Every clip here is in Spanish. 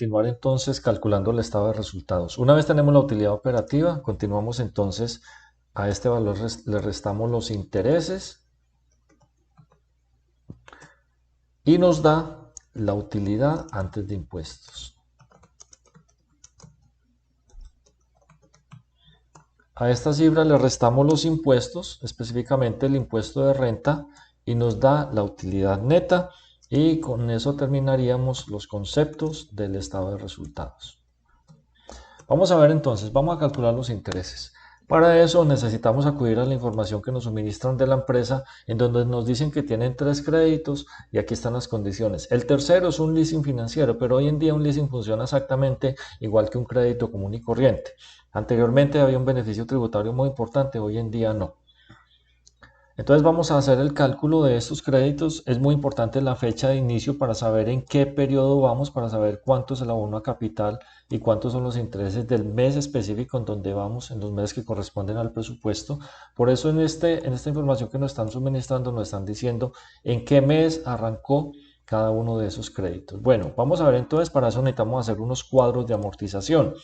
continuar entonces calculando el estado de resultados. Una vez tenemos la utilidad operativa, continuamos entonces a este valor, le restamos los intereses y nos da la utilidad antes de impuestos. A esta cifra le restamos los impuestos, específicamente el impuesto de renta, y nos da la utilidad neta, y con eso terminaríamos los conceptos del estado de resultados. Vamos a ver entonces, vamos a calcular los intereses. Para eso necesitamos acudir a la información que nos suministran de la empresa, en donde nos dicen que tienen 3 créditos y aquí están las condiciones. El tercero es un leasing financiero, pero hoy en día un leasing funciona exactamente igual que un crédito común y corriente. Anteriormente había un beneficio tributario muy importante, hoy en día no. Entonces vamos a hacer el cálculo de estos créditos. Es muy importante la fecha de inicio para saber en qué periodo vamos, para saber cuánto es el abono a capital y cuántos son los intereses del mes específico en donde vamos, en los meses que corresponden al presupuesto. Por eso en esta información que nos están suministrando nos están diciendo en qué mes arrancó cada uno de esos créditos. Bueno, vamos a ver entonces, para eso necesitamos hacer unos cuadros de amortización.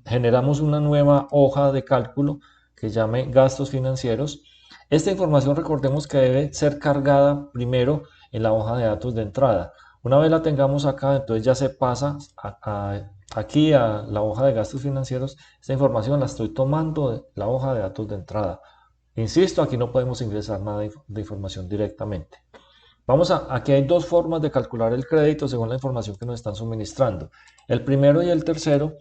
Generamos una nueva hoja de cálculo que llame gastos financieros. Esta información recordemos que debe ser cargada primero en la hoja de datos de entrada. Una vez la tengamos acá, entonces ya se pasa aquí a la hoja de gastos financieros. Esta información la estoy tomando de la hoja de datos de entrada. Insisto, aquí no podemos ingresar nada de información directamente. Aquí hay dos formas de calcular el crédito según la información que nos están suministrando. El primero y el tercero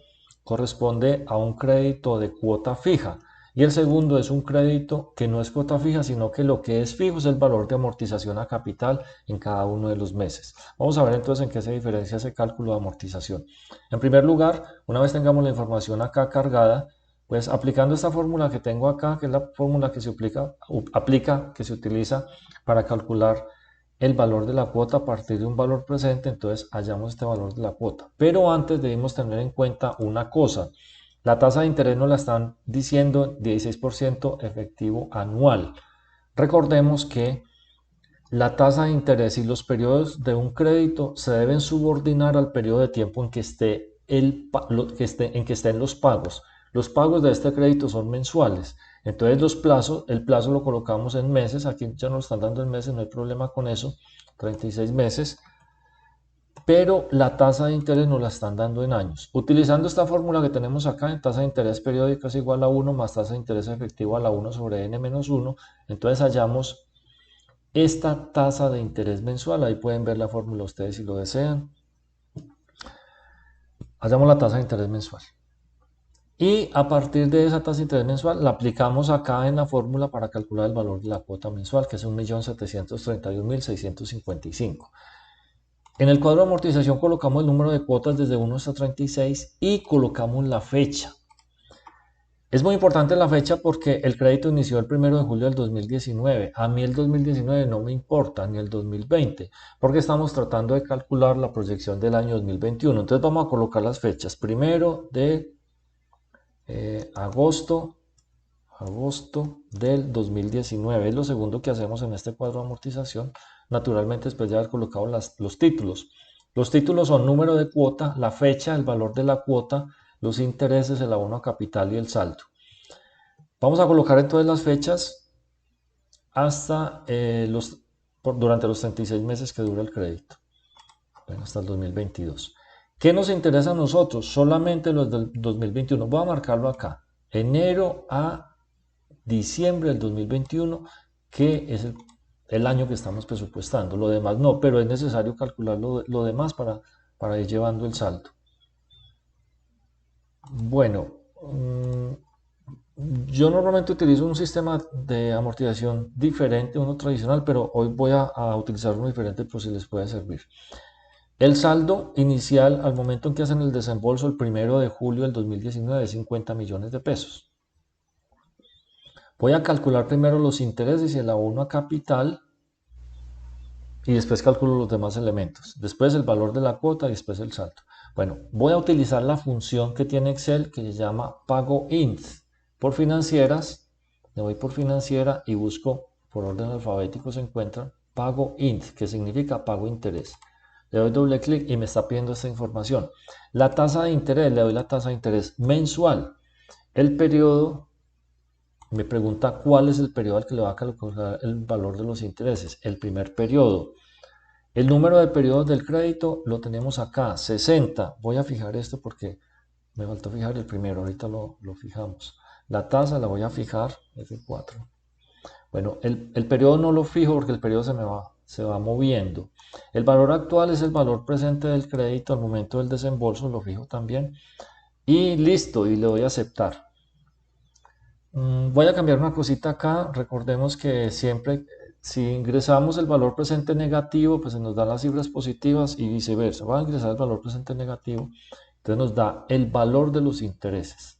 corresponde a un crédito de cuota fija y el segundo es un crédito que no es cuota fija, sino que lo que es fijo es el valor de amortización a capital en cada uno de los meses. Vamos a ver entonces en qué se diferencia ese cálculo de amortización. En primer lugar, una vez tengamos la información acá cargada, pues aplicando esta fórmula que tengo acá, que es la fórmula que se que se utiliza para calcular el valor de la cuota a partir de un valor presente, entonces hallamos este valor de la cuota. Pero antes debemos tener en cuenta una cosa. La tasa de interés nos la están diciendo 16% efectivo anual. Recordemos que la tasa de interés y los periodos de un crédito se deben subordinar al periodo de tiempo en que estén los pagos. Los pagos de este crédito son mensuales. Entonces el plazo lo colocamos en meses. Aquí ya nos lo están dando en meses, no hay problema con eso. 36 meses. Pero la tasa de interés nos la están dando en años. Utilizando esta fórmula que tenemos acá, en tasa de interés periódica es igual a 1 más tasa de interés efectivo a la 1 sobre n menos 1. Entonces hallamos esta tasa de interés mensual. Ahí pueden ver la fórmula ustedes si lo desean. Hallamos la tasa de interés mensual. Y a partir de esa tasa de interés mensual la aplicamos acá en la fórmula para calcular el valor de la cuota mensual, que es 1.731.655. En el cuadro de amortización colocamos el número de cuotas desde 1 hasta 36 y colocamos la fecha. Es muy importante la fecha porque el crédito inició el 1 de julio del 2019. A mí el 2019 no me importa, ni el 2020, porque estamos tratando de calcular la proyección del año 2021. Entonces vamos a colocar las fechas. 1 de agosto del 2019. Es lo segundo que hacemos en este cuadro de amortización. Naturalmente, después de haber colocado los títulos. Los títulos son número de cuota, la fecha, el valor de la cuota, los intereses, el abono a capital y el saldo. Vamos a colocar entonces las fechas hasta durante los 36 meses que dura el crédito. Bueno, hasta el 2022. ¿Qué nos interesa a nosotros? Solamente los del 2021. Voy a marcarlo acá. Enero a diciembre del 2021, que es el año que estamos presupuestando. Lo demás no, pero es necesario calcular lo demás para ir llevando el saldo. Bueno, yo normalmente utilizo un sistema de amortización diferente, uno tradicional, pero hoy voy a utilizar uno diferente por si les puede servir. El saldo inicial al momento en que hacen el desembolso el 1 de julio del 2019 es 50 millones de pesos. Voy a calcular primero los intereses y el abono a capital y después calculo los demás elementos. Después el valor de la cuota y después el saldo. Bueno, voy a utilizar la función que tiene Excel que se llama pago int. Por financieras, le voy por financiera y busco por orden alfabético se encuentra pago int, que significa pago interés. le doy doble clic y me está pidiendo esta información. La tasa de interés, le doy la tasa de interés mensual. El periodo, me pregunta cuál es el periodo al que le va a calcular el valor de los intereses. El primer periodo. El número de periodos del crédito lo tenemos acá, 60. Voy a fijar esto porque me faltó fijar el primero, ahorita lo fijamos. La tasa la voy a fijar, F4. Bueno, el periodo no lo fijo porque el periodo se va moviendo. El valor actual es el valor presente del crédito al momento del desembolso, lo fijo también. Y listo, y le doy a aceptar. Voy a cambiar una cosita acá. Recordemos que siempre, si ingresamos el valor presente negativo, pues se nos dan las cifras positivas y viceversa. Voy a ingresar el valor presente negativo, entonces nos da el valor de los intereses.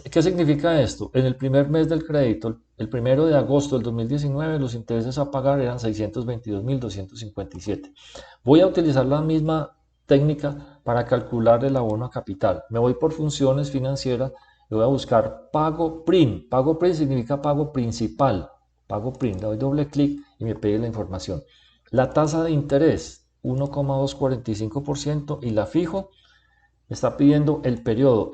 ¿Qué significa esto? En el primer mes del crédito, el 1 de agosto del 2019, los intereses a pagar eran 622.257. Voy a utilizar la misma técnica para calcular el abono a capital. Me voy por funciones financieras y voy a buscar pago PRIN. Pago PRIN significa pago principal. Pago PRIN. Le doy doble clic y me pide la información. La tasa de interés, 1,245% y la fijo. Me está pidiendo el periodo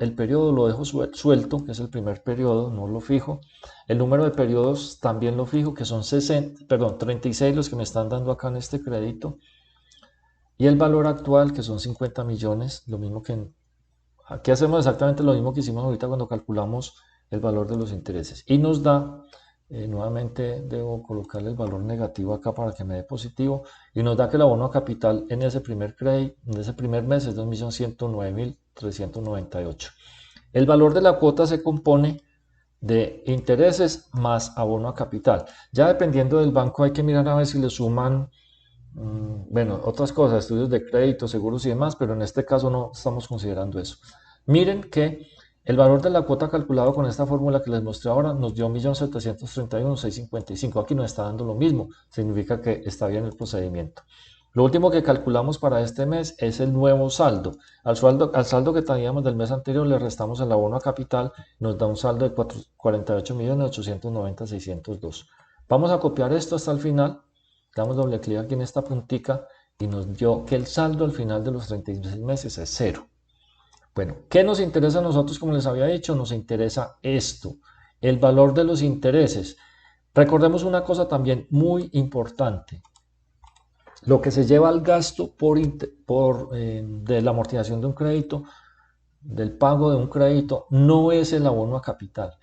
lo dejo suelto, que es el primer periodo, no lo fijo. El número de periodos también lo fijo, que son 36 los que me están dando acá en este crédito. Y el valor actual, que son 50 millones, lo mismo que aquí hacemos exactamente lo mismo que hicimos ahorita cuando calculamos el valor de los intereses. Y nos da, nuevamente debo colocarle el valor negativo acá para que me dé positivo, y nos da que el abono a capital en ese primer mes es 2.109.398. El valor de la cuota se compone de intereses más abono a capital. Ya dependiendo del banco hay que mirar a ver si le suman bueno, otras cosas, estudios de crédito, seguros y demás, pero en este caso no estamos considerando eso. Miren que el valor de la cuota calculado con esta fórmula que les mostré ahora nos dio 1.731.655. Aquí nos está dando lo mismo, significa que está bien el procedimiento. Lo último que calculamos para este mes es el nuevo saldo. Al saldo que teníamos del mes anterior le restamos el abono a capital, nos da un saldo de 48.890.602. Vamos a copiar esto hasta el final. Damos doble clic aquí en esta puntica y nos dio que el saldo al final de los 36 meses es 0. Bueno, ¿qué nos interesa a nosotros? Como les había dicho, nos interesa esto, el valor de los intereses. Recordemos una cosa también muy importante. Lo que se lleva al gasto de la amortización de un crédito, del pago de un crédito, no es el abono a capital.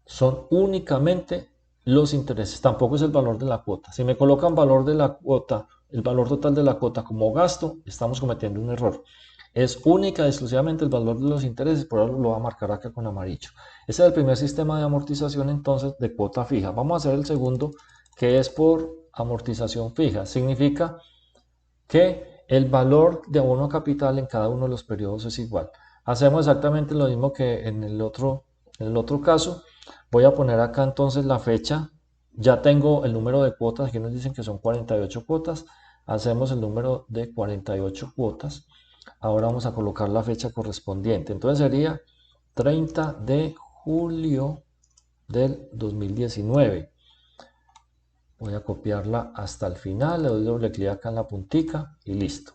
Son únicamente los intereses, tampoco es el valor de la cuota. Si me colocan valor de la cuota, el valor total de la cuota como gasto, estamos cometiendo un error. Es única y exclusivamente el valor de los intereses, por eso lo voy a marcar acá con amarillo. Ese es el primer sistema de amortización entonces de cuota fija. Vamos a hacer el segundo, que es por amortización fija. Significa que el valor de abono capital en cada uno de los periodos es igual. Hacemos exactamente lo mismo que en el otro caso. Voy a poner acá entonces la fecha. Ya tengo el número de cuotas. Aquí nos dicen que son 48 cuotas. Hacemos el número de 48 cuotas. Ahora vamos a colocar la fecha correspondiente. Entonces sería 30 de julio del 2019. Voy a copiarla hasta el final. Le doy doble clic acá en la puntica y listo.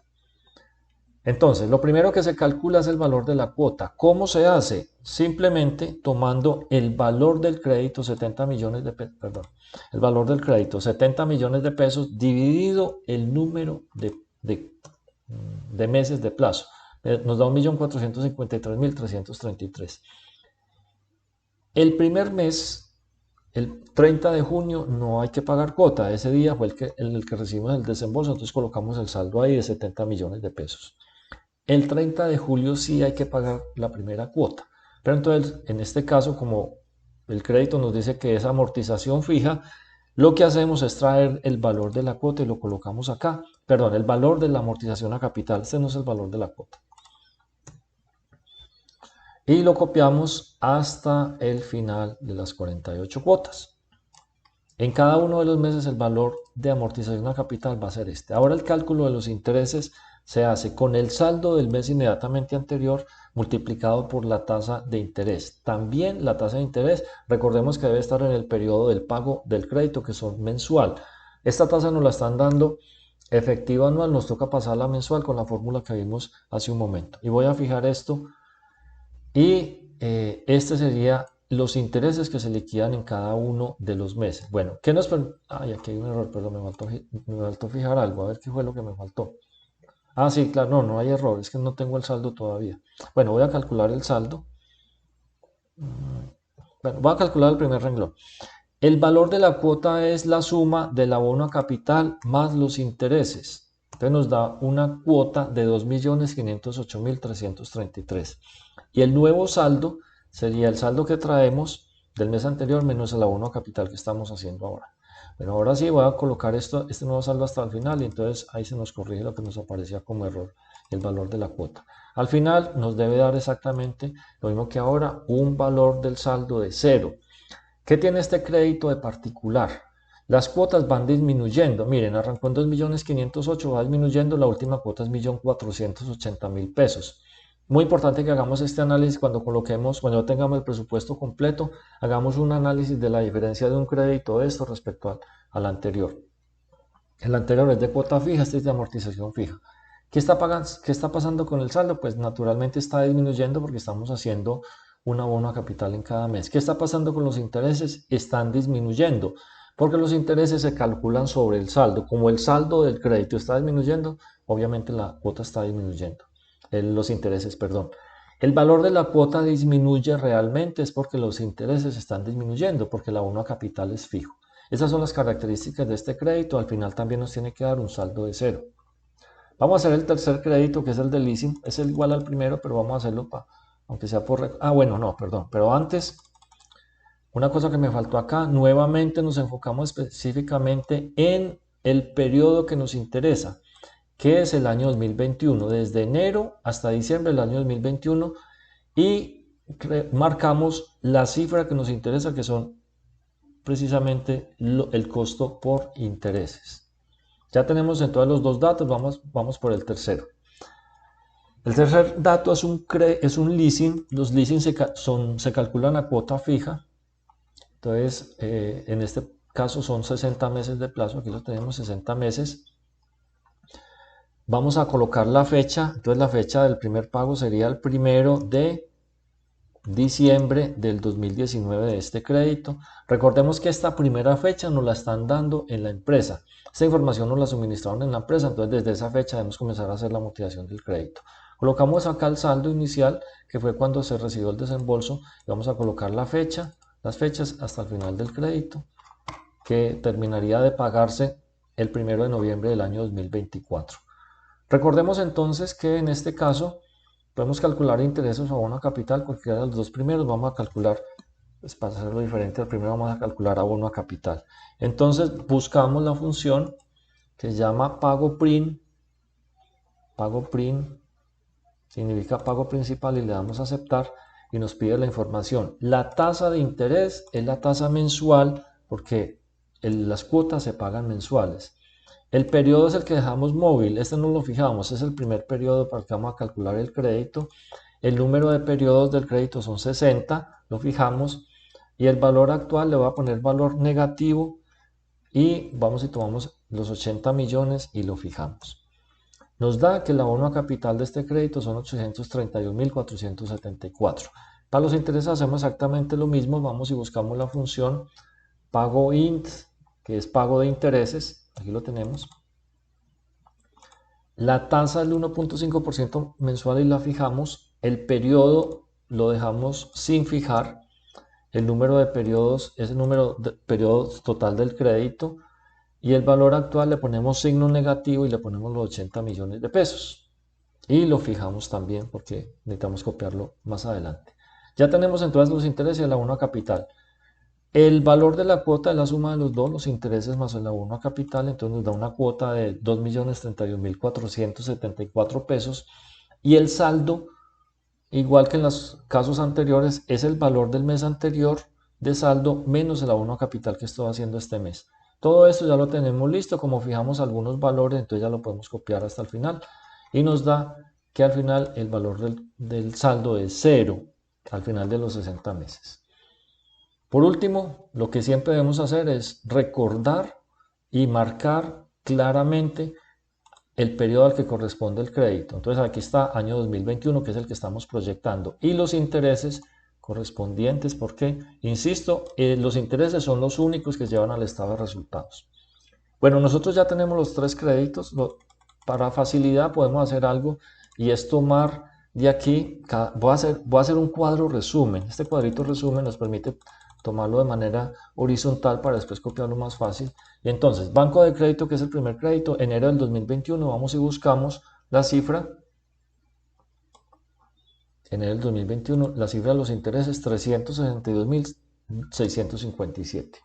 Entonces, lo primero que se calcula es el valor de la cuota. ¿Cómo se hace? Simplemente tomando el valor del crédito, 70 millones de pesos, perdón, el valor del crédito, 70 millones de pesos, dividido el número de meses de plazo. Nos da 1.453.333. El primer mes, el 30 de junio, no hay que pagar cuota. Ese día fue el que recibimos el desembolso, entonces colocamos el saldo ahí de 70 millones de pesos. El 30 de julio sí hay que pagar la primera cuota. Pero entonces, en este caso, como el crédito nos dice que es amortización fija, lo que hacemos es traer el valor de la cuota y lo colocamos acá. Perdón, el valor de la amortización a capital. Este no es el valor de la cuota. Y lo copiamos hasta el final de las 48 cuotas. En cada uno de los meses el valor de amortización a capital va a ser este. Ahora el cálculo de los intereses se hace con el saldo del mes inmediatamente anterior multiplicado por la tasa de interés. También la tasa de interés, recordemos que debe estar en el periodo del pago del crédito, que son mensual. Esta tasa nos la están dando efectivo anual nos toca pasarla a mensual con la fórmula que vimos hace un momento. Y voy a fijar esto y este sería los intereses que se liquidan en cada uno de los meses. Bueno, ¿qué nos permite? Ay, aquí hay un error, perdón, me faltó fijar algo, a ver qué fue lo que me faltó. Ah, sí, claro, no, no hay error, es que no tengo el saldo todavía. Bueno, voy a calcular el saldo. Bueno, voy a calcular el primer renglón. El valor de la cuota es la suma del abono a capital más los intereses. Entonces nos da una cuota de 2.508.333. Y el nuevo saldo sería el saldo que traemos del mes anterior menos el abono a capital que estamos haciendo ahora. Bueno, ahora sí voy a colocar este nuevo saldo hasta el final y entonces ahí se nos corrige lo que nos aparecía como error, el valor de la cuota. Al final nos debe dar exactamente lo mismo que ahora, un valor del saldo de 0. ¿Qué tiene este crédito de particular? Las cuotas van disminuyendo. Miren, arrancó en 2.508.000, va disminuyendo, la última cuota es 1.480.000 pesos. Muy importante que hagamos este análisis cuando coloquemos, cuando tengamos el presupuesto completo, hagamos un análisis de la diferencia de un crédito de esto respecto al anterior. El anterior es de cuota fija, este es de amortización fija. ¿Qué está pasando con el saldo? Pues naturalmente está disminuyendo porque estamos haciendo un abono a capital en cada mes. ¿Qué está pasando con los intereses? Están disminuyendo porque los intereses se calculan sobre el saldo. Como el saldo del crédito está disminuyendo, obviamente la cuota está disminuyendo. Los intereses, perdón. El valor de la cuota disminuye realmente es porque los intereses están disminuyendo, porque el abono a capital es fijo. Esas son las características de este crédito. Al final también nos tiene que dar un saldo de 0. Vamos a hacer el tercer crédito, que es el de leasing. Es igual al primero, pero vamos a hacerlo aunque sea por... Ah, bueno, no, perdón. Pero antes, una cosa que me faltó acá, nuevamente nos enfocamos específicamente en el periodo que nos interesa, que es el año 2021, desde enero hasta diciembre del año 2021, y marcamos la cifra que nos interesa, que son precisamente el costo por intereses. Ya tenemos entonces los dos datos, vamos por el tercero. El tercer dato es un leasing. Los leasing se calculan a cuota fija. Entonces, en este caso son 60 meses de plazo. Aquí lo tenemos, 60 meses. Vamos a colocar la fecha. Entonces, la fecha del primer pago sería el 1 de diciembre del 2019 de este crédito. Recordemos que esta primera fecha nos la están dando en la empresa. Esta información nos la suministraron en la empresa, entonces desde esa fecha debemos comenzar a hacer la motivación del crédito. Colocamos acá el saldo inicial, que fue cuando se recibió el desembolso, y vamos a colocar la fecha, las fechas hasta el final del crédito, que terminaría de pagarse el 1 de noviembre del año 2024. Recordemos entonces que en este caso podemos calcular intereses o abono a capital, cualquiera de los dos primeros. Vamos a calcular, pues para hacerlo diferente, al primero vamos a calcular abono a capital. Entonces buscamos la función que se llama pago PRIN. Pago PRIN significa pago principal y le damos a aceptar y nos pide la información. La tasa de interés es la tasa mensual porque las cuotas se pagan mensuales. El periodo es el que dejamos móvil, este no lo fijamos, es el primer periodo para que vamos a calcular el crédito. El número de periodos del crédito son 60, lo fijamos, y el valor actual le voy a poner valor negativo y vamos y tomamos los 80 millones y lo fijamos. Nos da que el abono a capital de este crédito son 831.474. Para los intereses hacemos exactamente lo mismo, vamos y buscamos la función pago int, que es pago de intereses, aquí lo tenemos. La tasa del 1.5% mensual y la fijamos, el periodo lo dejamos sin fijar, el número de periodos es el número de periodos total del crédito y el valor actual le ponemos signo negativo y le ponemos los 80 millones de pesos y lo fijamos también porque necesitamos copiarlo más adelante. Ya tenemos entonces los intereses y el abono a capital. El valor de la cuota es la suma de los dos, los intereses más el abono a capital, entonces nos da una cuota de 2.031.474 pesos y el saldo, igual que en los casos anteriores, es el valor del mes anterior de saldo menos el abono a capital que estoy haciendo este mes. Todo esto ya lo tenemos listo, como fijamos algunos valores, entonces ya lo podemos copiar hasta el final y nos da que al final el valor del saldo es 0 al final de los 60 meses. Por último, lo que siempre debemos hacer es recordar y marcar claramente el periodo al que corresponde el crédito. Entonces aquí está año 2021, que es el que estamos proyectando, y los intereses correspondientes, porque, insisto, los intereses son los únicos que llevan al estado de resultados. Bueno, nosotros ya tenemos los 3 créditos. Para facilidad podemos hacer algo, y es tomar de aquí, voy a hacer un cuadro resumen. Este cuadrito resumen nos permite tomarlo de manera horizontal para después copiarlo más fácil. Y entonces, banco de crédito, que es el primer crédito, enero del 2021, vamos y buscamos la cifra. Enero del 2021, la cifra de los intereses, 362.657.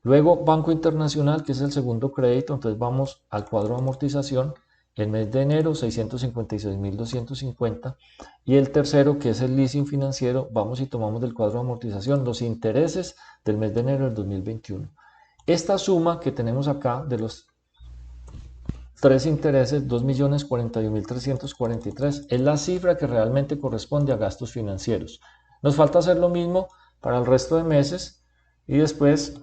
Luego, Banco Internacional, que es el segundo crédito, entonces vamos al cuadro de amortización. El mes de enero, 656.250. Y el tercero, que es el leasing financiero, vamos y tomamos del cuadro de amortización los intereses del mes de enero del 2021. Esta suma que tenemos acá de los 3 intereses, 2.041.343, es la cifra que realmente corresponde a gastos financieros. Nos falta hacer lo mismo para el resto de meses y después,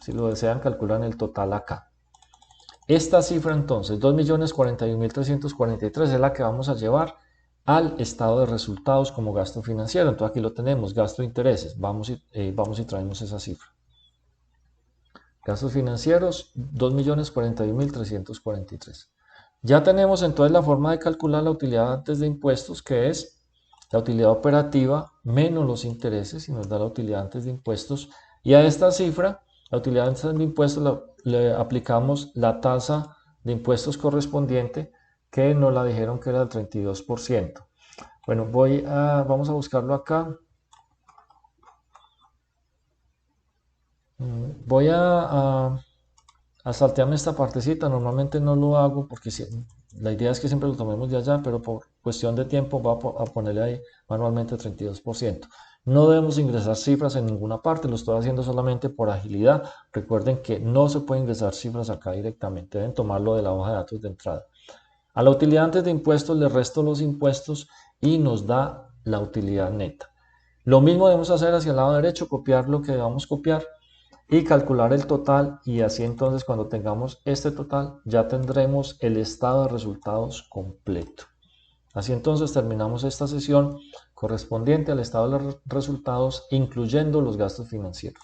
si lo desean, calculan el total acá. Esta cifra entonces, 2.041.343, es la que vamos a llevar al estado de resultados como gasto financiero. Entonces aquí lo tenemos, gasto de intereses. Vamos y traemos esa cifra. Gastos financieros, 2.041.343. Ya tenemos entonces la forma de calcular la utilidad antes de impuestos, que es la utilidad operativa menos los intereses, y nos da la utilidad antes de impuestos. Y a esta cifra, la utilidad antes de impuestos, le aplicamos la tasa de impuestos correspondiente, que nos la dijeron que era del 32%. Bueno, vamos a buscarlo acá. Voy a saltearme esta partecita. Normalmente no lo hago porque la idea es que siempre lo tomemos de allá, pero por cuestión de tiempo voy a ponerle ahí manualmente 32%. No debemos ingresar cifras en ninguna parte, lo estoy haciendo solamente por agilidad. Recuerden que no se puede ingresar cifras acá directamente, deben tomarlo de la hoja de datos de entrada. A la utilidad antes de impuestos le resto los impuestos y nos da la utilidad neta. Lo mismo debemos hacer hacia el lado derecho, copiar lo que debamos copiar y calcular el total, y así entonces cuando tengamos este total ya tendremos el estado de resultados completo. Así entonces terminamos esta sesión correspondiente al estado de los resultados, incluyendo los gastos financieros.